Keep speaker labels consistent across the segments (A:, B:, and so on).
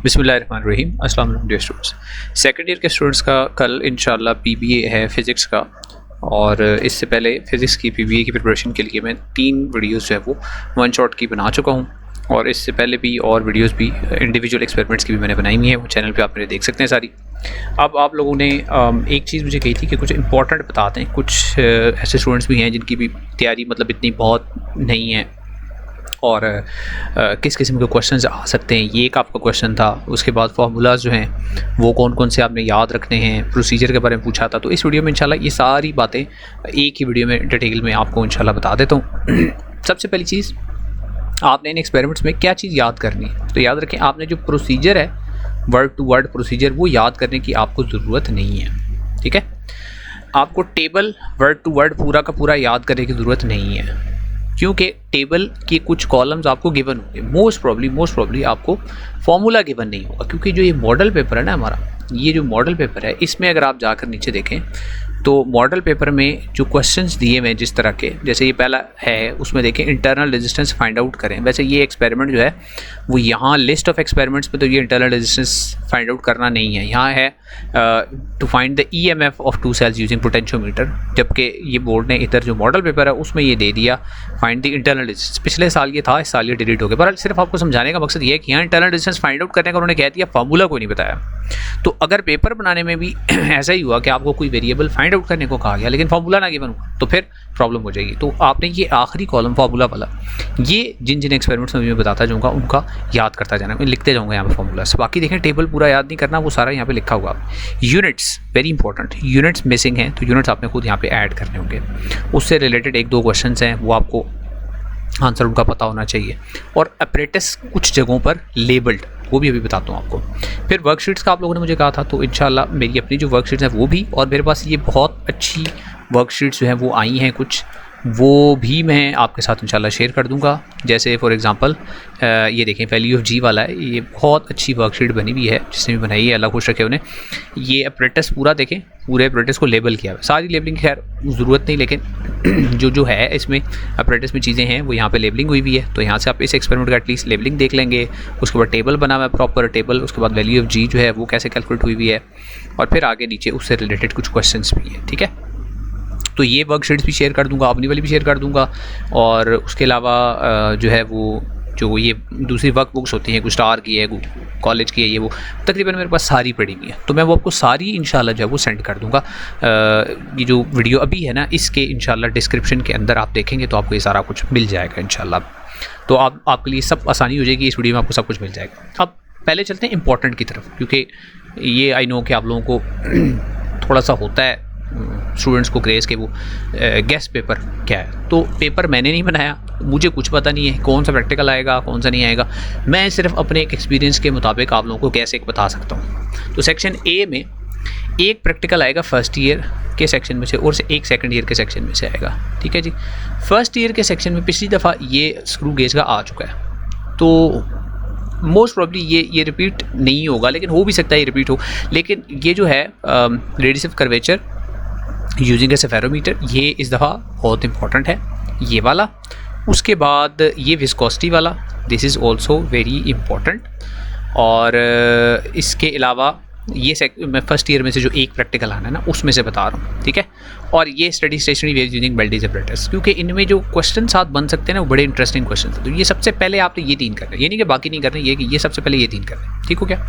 A: बिस्मिल्लाहिर्रहमानिर्रहीम। अस्सलाम वालेकुम डियर स्टूडेंट्स। सेकंड ईयर के स्टूडेंट्स का कल इंशाल्लाह पीबीए है फ़िज़िक्स का, और इससे पहले फ़िज़िक्स की पीबीए की प्रिपरेशन के लिए मैं 3 वीडियोस जो है वो वन शॉट की बना चुका हूँ, और इससे पहले भी और वीडियोस भी इंडिविजुअल एक्सपेरिमेंट्स की भी मैंने बनाई हुई है, वो चैनल पे आप मेरे देख सकते हैं सारी। अब आप लोगों ने एक चीज़ मुझे कही थी कि कुछ इंपॉर्टेंट बताते हैं। कुछ ऐसे स्टूडेंट्स भी हैं जिनकी भी तैयारी मतलब इतनी बहुत नहीं है, और किस किस्म के क्वेश्चन आ सकते हैं, ये एक आपका क्वेश्चन था। उसके बाद फार्मूलाज जो हैं वो कौन कौन से आपने याद रखने हैं, प्रोसीजर के बारे में पूछा था। तो इस वीडियो में इंशाल्लाह ये सारी बातें एक ही वीडियो में डिटेल में आपको इंशाल्लाह बता देता हूँ। सबसे पहली चीज़, आपने इन एक्सपेरिमेंट्स में क्या चीज़ याद करनी है। तो याद रखें, आपने जो प्रोसीजर है, वर्ड टू वर्ड प्रोसीजर, वो याद करने की आपको ज़रूरत नहीं है। ठीक है, आपको टेबल वर्ड टू वर्ड पूरा का पूरा याद करने की ज़रूरत नहीं है, क्योंकि टेबल के कुछ कॉलम्स आपको गिवन होंगे। मोस्ट प्रॉब्ली आपको फॉर्मूला गिवन नहीं होगा, क्योंकि जो ये मॉडल पेपर है ना हमारा, ये जो मॉडल पेपर है, इसमें अगर आप जाकर नीचे देखें तो मॉडल पेपर में जो क्वेश्चंस दिए हुए हैं जिस तरह के, जैसे ये पहला है, उसमें देखें इंटरनल रेजिस्टेंस फाइंड आउट करें। वैसे ये एक्सपेरिमेंट जो है वो यहाँ लिस्ट ऑफ एक्सपेरिमेंट्स में तो ये इंटरनल रेजिस्टेंस फाइंड आउट करना नहीं है, यहाँ है to find the EMF of two cells using potentiometer. जबकि ये बोर्ड ने इधर जो मॉडल पेपर है उसमें ये दे दिया फाइंड द इंटरनल रेजिस्टेंस। पिछले साल ये था, इस साल ये डिलीट हो गया। पर सिर्फ आपको समझाने का मकसद ये है कि यहाँ इंटरनल रेजिस्टेंस फाइंड आउट करने का उन्होंने कह दिया, फार्मूला कोई नहीं बताया। तो अगर पेपर बनाने में भी ऐसा ही हुआ कि आपको कोई वेरिएबल फाइंड आउट करने को कहा गया लेकिन फार्मूला ना गिवन हुआ, तो फिर प्रॉब्लम हो जाएगी। तो आपने ये आखिरी कॉलम फार्मूला वाला, ये जिन जिन एक्सपेरिमेंट्स में मैं बताता जाऊँगा उनका याद करता जाना, मैं लिखते जाऊँगा यहाँ पे फार्मूलास। बाकी देखें, टेबल पूरा याद नहीं करना, वो सारा यहाँ पे लिखा हुआ। Units very important, units missing हैं तो यूनिट्स आपने खुद यहाँ पे ऐड करने होंगे। उससे रिलेटेड 1-2 क्वेश्चन हैं, वो आपको आंसर उनका पता होना चाहिए। और अपरेटस कुछ जगहों पर लेबल्ड, वो भी अभी बताता हूँ आपको। फिर वर्कशीट्स का आप लोगों ने मुझे कहा था, तो इंशाल्लाह मेरी अपनी जो वर्कशीट्स हैं वो भी, और मेरे पास ये बहुत अच्छी वर्कशीट्स जो हैं वो आई हैं कुछ, वो भी मैं आपके साथ इंशाल्लाह शेयर कर दूंगा। जैसे फॉर एग्जांपल ये देखें, वैल्यू ऑफ जी वाला है, ये बहुत अच्छी वर्कशीट बनी हुई है, जिसने भी बनाई है अल्लाह खुश रखे उन्हें। ये अपरेटस पूरा देखें, पूरे अपरेटस को लेबल किया है। सारी लेबलिंग खैर ज़रूरत नहीं, लेकिन जो है इसमें अपरेटस में चीज़ें हैं वो यहाँ पे लेबलिंग हुई भी है। तो यहाँ से आप इस एक्सपेरिमेंट का एटलीस्ट लेबलिंग देख लेंगे। उसके बाद टेबल बना हुआ है, प्रॉपर टेबल। उसके बाद वैल्यू ऑफ जी जो है वो कैसे कैलकुलेट हुई है, और फिर आगे नीचे उससे रिलेटेड कुछ क्वेश्चन भी हैं। ठीक है, तो ये वर्कशीट्स भी शेयर कर दूंगा, अपनी वाली भी शेयर कर दूंगा। और उसके अलावा जो है वो जो ये दूसरी वर्क बुक्स होती हैं, कुछ स्टार की है, कॉलेज की है, ये वो तकरीबन मेरे पास सारी पड़ी हुई है। तो मैं वो आपको सारी इंशाल्लाह जो है वो सेंड कर दूंगा। ये जो वीडियो अभी है ना, इसके इंशाल्लाह डिस्क्रिप्शन के अंदर आप देखेंगे तो आपको ये सारा कुछ मिल जाएगा इंशाल्लाह। तो आपके लिए सब आसानी हो जाएगी, इस वीडियो में आपको सब कुछ मिल जाएगा। अब पहले चलते हैं इंपॉर्टेंट की तरफ, क्योंकि ये आई नो कि आप लोगों को थोड़ा सा होता है स्टूडेंट्स को क्रेज़ के वो गेस्ट पेपर क्या है। तो पेपर मैंने नहीं बनाया, मुझे कुछ पता नहीं है कौन सा प्रैक्टिकल आएगा कौन सा नहीं आएगा। मैं सिर्फ अपने एक एक्सपीरियंस के मुताबिक आप लोगों को कैसे बता सकता हूँ। तो सेक्शन ए में एक प्रैक्टिकल आएगा फर्स्ट ईयर के सेक्शन में से, और एक सेकंड ईयर के सेक्शन में से आएगा। ठीक है जी, फर्स्ट ईयर के सेक्शन में पिछली दफ़ा ये स्क्रू गेज का आ चुका है, तो मोस्ट प्रॉब्ली ये रिपीट नहीं होगा, लेकिन हो भी सकता है ये रिपीट हो। लेकिन ये जो है radius of curvature using a spherometer, ये इस दफ़ा बहुत इंपॉर्टेंट है, ये वाला। उसके बाद ये विस्कोसिटी वाला, this is also very important. और इसके अलावा ये मैं फर्स्ट ईयर में से जो एक प्रैक्टिकल आना है ना, उसमें से बता रहा हूँ। ठीक है, और ये स्टडी स्टेशनरी वेव्स यूजिंग बेल्टिज अपरेटस, क्योंकि इनमें जो क्वेश्चन साथ बन सकते हैं ना वो बड़े इंटरेस्टिंग क्वेश्चन हैं। तो ये सबसे पहले आपने ये 3 करना है, ये नहीं कि बाकी नहीं करना, ये कि ये सबसे पहले ये 3 करना है। ठीक हो क्या?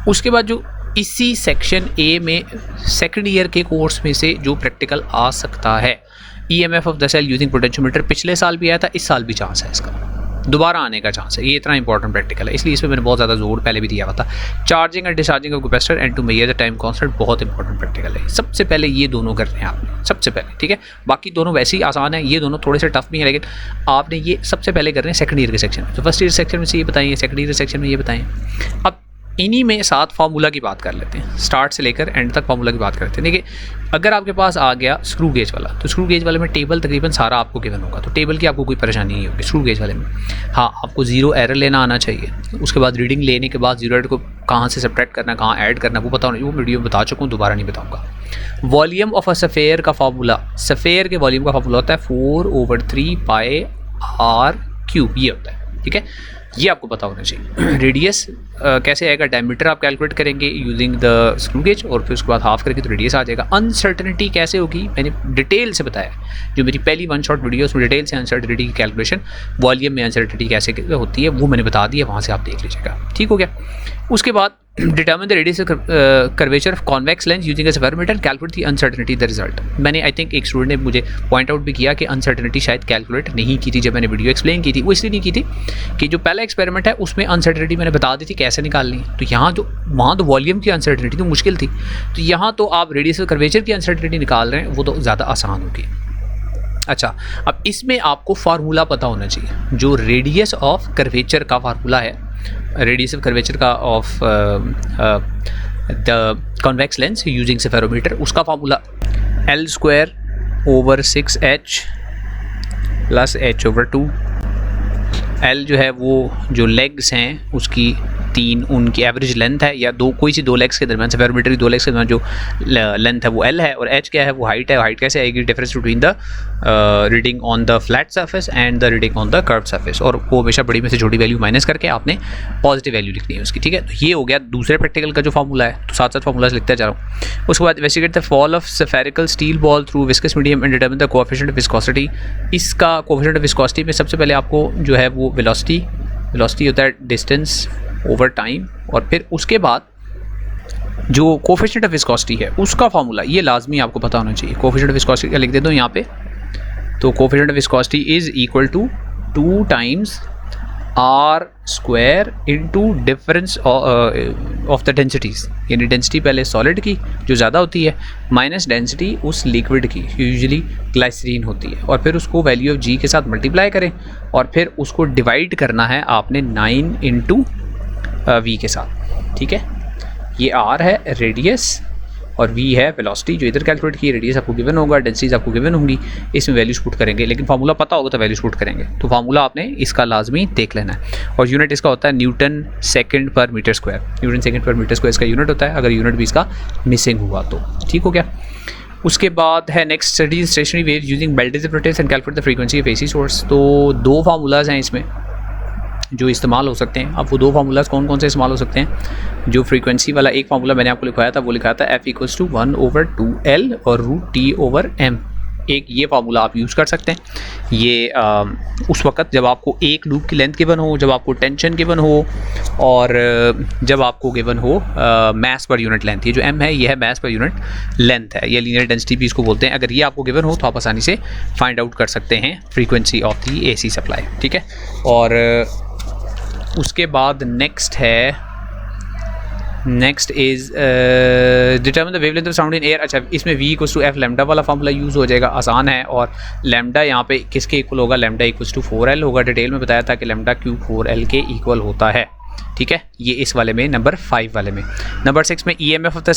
A: उसके बाद जो इसी सेक्शन ए में सेकंड ईयर के कोर्स में से जो प्रैक्टिकल आ सकता है, EMF of the cell using potentiometer, पिछले साल भी आया था, इस साल भी चांस है इसका दोबारा आने का चांस है। ये इतना इंपॉर्टेंट प्रैक्टिकल है, इसलिए इसमें मैंने बहुत ज़्यादा जोर पहले भी दिया हुआ था। Charging and discharging of capacitor and to measure the time constant, बहुत इंपॉर्टेंट प्रैक्टिकल है। सबसे पहले ये दोनों करने हैं आपने, सबसे पहले। ठीक है, बाकी दोनों वैसे ही आसान है, ये दोनों थोड़े से टफ भी हैं, लेकिन आपने ये सबसे पहले करने हैं सेकंड ईयर के सेक्शन में। तो फर्स्ट ईयर सेक्शन में से ये बताएं, सेकंड ईयर सेक्शन में ये बताएं। अब इन्हीं में साथ फार्मूला की बात कर लेते हैं, स्टार्ट से लेकर एंड तक फार्मूला की बात करते हैं। देखिए, अगर आपके पास आ गया स्क्रू गेज वाला, तो स्क्रू गेज वाले में टेबल तकरीबन सारा आपको गिवन होगा, तो टेबल की आपको कोई परेशानी नहीं होगी स्क्रू गेज वाले में। हाँ, आपको ज़ीरो एरर लेना आना चाहिए। उसके बाद रीडिंग लेने के बाद ज़ीरो एरर को कहाँ से सब्ट्रैक्ट करना, कहाँ ऐड करना, वो पता होना, वो वीडियो में बता चुका हूँ, दोबारा नहीं बताऊँगा। वॉल्यूम ऑफ अ सफ़ेयर का फार्मूला, सफ़ेयर के वॉल्यूम का फार्मूला होता है 4/3 पाई r क्यूब, ये होता है। ठीक है, ये आपको पता होना चाहिए। रेडियस कैसे आएगा, डायमीटर आप कैलकुलेट करेंगे यूजिंग द स्क्रू गेज और फिर उसके बाद हाफ करके तो रेडियस आ जाएगा। अनसर्टनिटी कैसे होगी मैंने डिटेल से बताया, जो मेरी पहली वन शॉट वीडियो उसमें डिटेल से अनसर्टनिटी की कैलकुलेशन, वॉल्यूम में अनसर्टनिटी कैसे होती है वो मैंने बता दिया, वहाँ से आप देख लीजिएगा। ठीक हो गया। उसके बाद determine the radius curvature of convex lens using a spherometer, calculate the uncertainty the result. मैंने आई थिंक एक स्टूडेंट ने मुझे पॉइंट आउट भी किया कि अनसर्टनिटी शायद कैलकुलेट नहीं की थी जब मैंने वीडियो एक्सप्लेन की थी। वो इसलिए नहीं की थी कि जो पहला एक्सपेरिमेंट है उसमें अनसर्टनिटी मैंने बता दी थी कैसे निकालनी, तो यहाँ जो वहाँ तो वॉल्यूम की अनसर्टनिटी तो मुश्किल थी, तो यहाँ तो आप रेडियस कर्वेचर की अनसर्टनिटी निकाल रहे हैं, वो तो ज़्यादा आसान होगी। अच्छा, अब इसमें आपको फार्मूला पता होना चाहिए, जो रेडियस ऑफ कर्वेचर का फार्मूला है, रेडियस ऑफ कर्वेचर का of the convex lens using spherometer, उसका फार्मूला L²/6h + h/2। L जो है वो जो लेग्स हैं उसकी 3 उनकी एवरेज लेंथ है, या दो कोई सी दो लेग्स के दरमियान, सेफरोमीटर की दो लेग्स के दरमियान जो लेंथ है वो L है, और H क्या है वो हाइट है। हाइट कैसे आएगी, difference between the reading on the flat surface and the reading on the curve surface, और वो हमेशा बड़ी में से छोटी वैल्यू माइनस करके आपने पॉजिटिव वैल्यू लिखनी है उसकी। ठीक है, तो ये हो गया दूसरे प्रैक्टिकल का जो फार्मूला है, तो साथ साथ फार्मूलाज लिखते जा रहा हूँ। उसके बाद investigate the fall of spherical steel ball through viscous medium and determine the coefficient of viscosity. इसका कोएफिशिएंट ऑफ विस्कोसिटी में सबसे पहले आपको जो है वो वेलोसिटी होता है डिस्टेंस ओवर टाइम, और फिर उसके बाद जो कोएफिशिएंट ऑफ विस्कोसिटी है उसका फार्मूला ये लाजमी आपको पता होना चाहिए। कोएफिशिएंट ऑफ विस्कोसिटी का लिख देता हूँ यहाँ पे, तो coefficient of viscosity is equal to 2 times r² into difference of the densities, यानी डेंसिटी पहले सॉलिड की जो ज़्यादा होती है माइनस डेंसिटी उस लिक्विड की, यूजुअली ग्लाइसरीन होती है, और फिर उसको वैल्यू ऑफ g के साथ मल्टीप्लाई करें और फिर उसको डिवाइड करना है आपने 9 इंटू v के साथ। ठीक है, ये r है रेडियस और v है वेलोसिटी जो इधर कैलकुलेट की, रेडियस आपको गिवन होगा, डेंसिटीज आपको गिवन होंगी, इसमें वैल्यूज पुट करेंगे, लेकिन फार्मूला पता होगा तो वैल्यूज पुट करेंगे, तो फार्मूला आपने इसका लाजमी देख लेना है। और यूनिट इसका होता है न्यूटन सेकंड पर मीटर स्क्वायर, न्यूटन सेकंड पर मीटर स्क्वायर इसका यूनिट होता है, अगर यूनिट भी इसका मिसिंग हुआ तो। ठीक हो गया। उसके बाद है next study stationary wave using belted protect and calculate the frequency of AC source. तो 2 फार्मूलाज हैं इसमें जो इस्तेमाल हो सकते हैं। अब वो 2 फार्मूलाज कौन कौन से इस्तेमाल हो सकते हैं, जो फ्रीक्वेंसी वाला एक फार्मूला मैंने आपको लिखवाया था, वो लिखा था F = 1/2L और √T/m। एक ये फार्मूला आप यूज़ कर सकते हैं। ये उस वक्त जब आपको एक लूप की लेंथ गिवन हो, जब आपको टेंशन गिवन हो, और जब आपको गिवन हो मास पर यूनिट लेंथ। ये जो m है ये है मास पर यूनिट लेंथ है, ये लीनियर डेंसिटी भी इसको बोलते हैं। अगर ये आपको गिवन हो तो आप आसानी से फाइंड आउट कर सकते हैं frequency of the AC supply. ठीक है, और उसके बाद next is determine the wavelength of sound in air. अच्छा, इसमें v = f लैम्डा वाला फार्मूला यूज़ हो जाएगा, आसान है। और लैम्डा यहाँ पे किसके इक्वल होगा, लैम्डा = 4L होगा। डिटेल में बताया था कि लैम्डा Q 4L के इक्वल होता है। ठीक है, ये इस वाले में नंबर 5 वाले में। नंबर 6 में EMF of the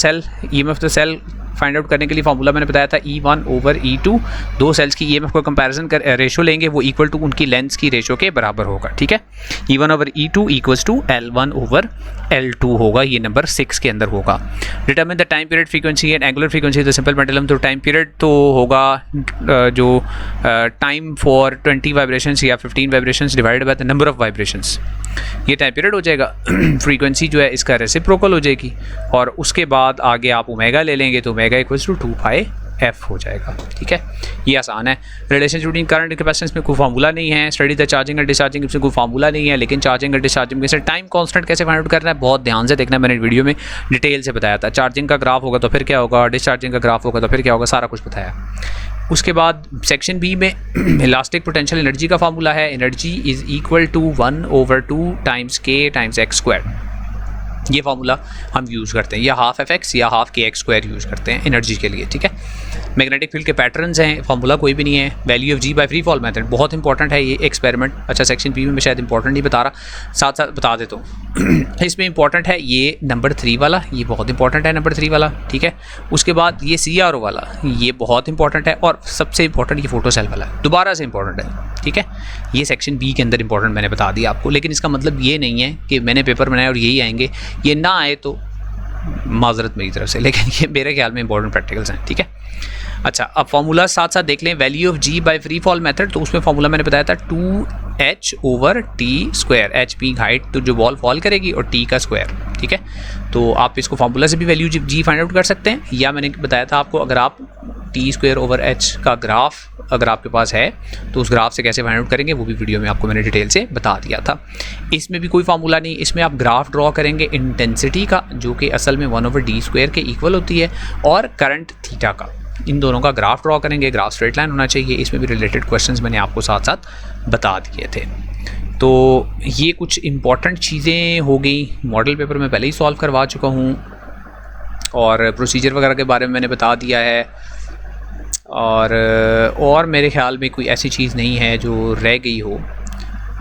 A: cell find out करने के लिए फार्मूला मैंने बताया था E1/E2। 2 सेल्स की EMF को कंपैरिजन कर रेशो लेंगे, वो इक्वल टू उनकी लेंथ्स की रेशो के बराबर होगा। ठीक है, E1/E2 = L1/L2 होगा, ये नंबर 6 के अंदर होगा। Determine the time period frequency and angular frequency of the simple pendulum. तो टाइम पीरियड तो होगा जो टाइम फॉर 20 वाइब्रेशंस या 15 vibrations divided by the number of vibrations, ये टाइम पीरियड हो जाएगा। फ्रीक्वेंसी जो है इसका रेसिप्रोकल हो जाएगी, और उसके बाद आगे आप ओमेगा ले लेंगे तो ओमेगा = 2πf हो जाएगा। ठीक है, ये आसान है। Relation between current and capacitance में कोई फार्मूला नहीं है। Study the charging and discharging, इसमें कोई फार्मूला नहीं है, लेकिन चार्जिंग एंड डिस्चार्जिंग में से टाइम कांस्टेंट कैसे फाइंड आउट करना है बहुत ध्यान से देखना है। मैंने वीडियो में डिटेल से बताया था, चार्जिंग का ग्राफ होगा तो फिर क्या होगा, डिस्चार्जिंग का ग्राफ होगा तो फिर क्या होगा, सारा कुछ बताया। उसके बाद सेक्शन बी में इलास्टिक पोटेंशियल एनर्जी का फार्मूला है। Energy is equal to 1/2 times K times x²। ये फार्मूला हम यूज़ करते हैं, या ½ fx या ½ kx² यूज़ करते हैं एनर्जी के लिए। ठीक है, मैग्नेटिक फील्ड के पैटर्न्स हैं, फार्मूला कोई भी नहीं है। Value of g bye free fall method बहुत इंपॉर्टेंट है ये एक्सपेरिमेंट। अच्छा, सेक्शन बी में मैं शायद इंपॉर्टेंट नहीं बता रहा, साथ साथ बता देता हूँ। इसमें इंपॉर्टेंट है ये नंबर 3 वाला, ये बहुत इंपॉर्टेंट है नंबर 3 वाला। ठीक है, उसके बाद ये CRO वाला, ये बहुत इंपॉर्टेंट है, और सबसे इंपॉर्टेंट ये फोटो सेल वाला दोबारा से इंपॉर्टेंट है। ठीक है, ये सेक्शन बी के अंदर इंपॉर्टेंट मैंने बता दिया आपको, लेकिन इसका मतलब ये नहीं है कि मैंने पेपर बनाया और यही आएंगे, ये ना आए तो माजरत मेरी तरफ से, लेकिन ये मेरे ख्याल में इंपॉर्टेंट प्रैक्टिकल्स हैं। ठीक है, अच्छा, अब फार्मूला साथ साथ देख लें। Value of g by free fall method, तो उसमें फार्मूला मैंने बताया था 2h/t²। एच पी हाइट तो जो बॉल फॉल करेगी और टी का स्क्वायर, ठीक है। तो आप इसको फार्मूला से भी वैल्यू जी फाइंड आउट कर सकते हैं, या मैंने बताया था आपको अगर आप t²/h का ग्राफ अगर आपके पास है तो उस ग्राफ से कैसे फाइंड आउट करेंगे वो भी वीडियो में आपको मैंने डिटेल से बता दिया था। इसमें भी कोई फार्मूला नहीं, इसमें आप ग्राफ ड्रॉ करेंगे इंटेंसिटी का, जो कि असल में 1/d² के इक्वल होती है, और करंट थीटा का। इन दोनों का ग्राफ ड्रॉ करेंगे, ग्राफ स्ट्रेट लाइन होना चाहिए। इसमें भी रिलेटेड क्वेश्चंस मैंने आपको साथ साथ बता दिए थे। तो ये कुछ इंपॉर्टेंट चीज़ें हो गई। मॉडल पेपर में पहले ही सॉल्व करवा चुका हूँ, और प्रोसीजर वगैरह के बारे में मैंने बता दिया है, और मेरे ख्याल में कोई ऐसी चीज़ नहीं है जो रह गई हो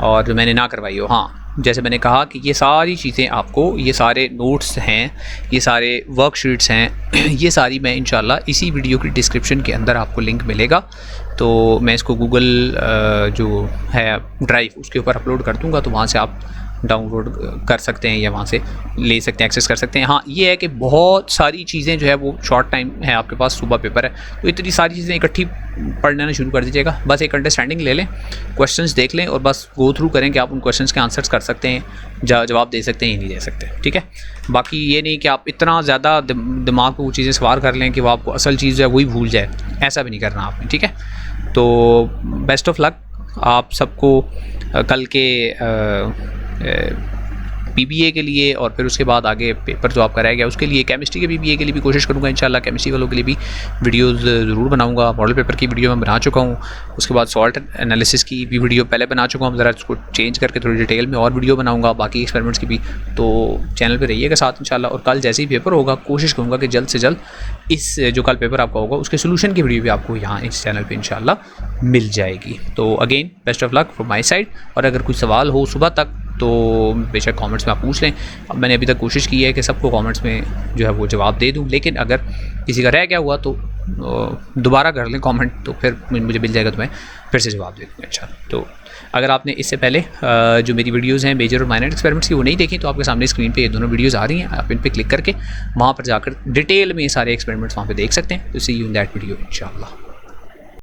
A: और जो मैंने ना करवाई हो। हाँ, जैसे मैंने कहा कि ये सारी चीज़ें आपको, ये सारे नोट्स हैं, ये सारे वर्कशीट्स हैं, ये सारी मैं इंशाल्लाह इसी वीडियो की डिस्क्रिप्शन के अंदर आपको लिंक मिलेगा। तो मैं इसको गूगल जो है ड्राइव उसके ऊपर अपलोड कर दूँगा, तो वहाँ से आप डाउनलोड कर सकते हैं या वहाँ से ले सकते हैं, एक्सेस कर सकते हैं। हाँ, ये है कि बहुत सारी चीज़ें जो है वो शॉर्ट टाइम है आपके पास, सुबह पेपर है, तो इतनी सारी चीज़ें इकट्ठी पढ़ना शुरू कर दीजिएगा। बस एक अंडरस्टैंडिंग ले लें, क्वेश्चंस देख लें और बस गो थ्रू करें कि आप उन क्वेश्चंस के आंसर्स कर सकते हैं, जवाब दे सकते हैं या नहीं दे सकते, ठीक है। बाकी ये नहीं कि आप इतना ज़्यादा दिमाग को वो चीज़ें सवार कर लें कि वो आपको असल चीज़ है वही भूल जाए, ऐसा भी नहीं करना आपने, ठीक है। तो बेस्ट ऑफ लक आप सबको कल के पीबीए के लिए, और फिर उसके बाद आगे पेपर जो आपका रह गया उसके लिए। केमिस्ट्री के पीबीए के लिए भी कोशिश करूँगा इंशाल्लाह, केमिस्ट्री वालों के लिए भी वीडियोस ज़रूर बनाऊँगा। मॉडल पेपर की वीडियो मैं बना चुका हूँ, उसके बाद सॉल्ट एनालिसिस की भी वीडियो पहले बना चुका हूँ, ज़रा उसको चेंज करके थोड़ी डिटेल में और वीडियो बनाऊँगा, बाकी एक्सपेरिमेंट्स की भी। तो चैनल पर रहिएगा साथ इंशाल्लाह, और कल जैसे ही पेपर होगा कोशिश करूँगा कि जल्द से जल्द इस जो कल पेपर आपका होगा उसके सोल्यूशन की वीडियो भी आपको यहाँ इस चैनल पर इंशाल्लाह मिल जाएगी। तो again best of luck from my side, और अगर कोई सवाल हो सुबह तक तो बेशक कमेंट्स में आप पूछ लें। अब मैंने अभी तक कोशिश की है कि सबको कमेंट्स में जो है वो जवाब दे दूं, लेकिन अगर किसी का रह गया हुआ तो दोबारा कर लें कमेंट, तो फिर मुझे मिल जाएगा तो मैं फिर से जवाब दे दूँगा इंशाल्लाह। तो अगर आपने इससे पहले जो मेरी वीडियोज़ हैं मेजर और माइनर एक्सपेरिमेंट्स की वो नहीं देखी, तो आपके सामने स्क्रीन पे ये दोनों वीडियोज़ आ रही हैं, आप इन पर क्लिक करके वहाँ पर जाकर डिटेल में सारे एक्सपेरिमेंट्स वहाँ पर देख सकते हैं। तो सी यू इन दैट वीडियो इंशाल्लाह।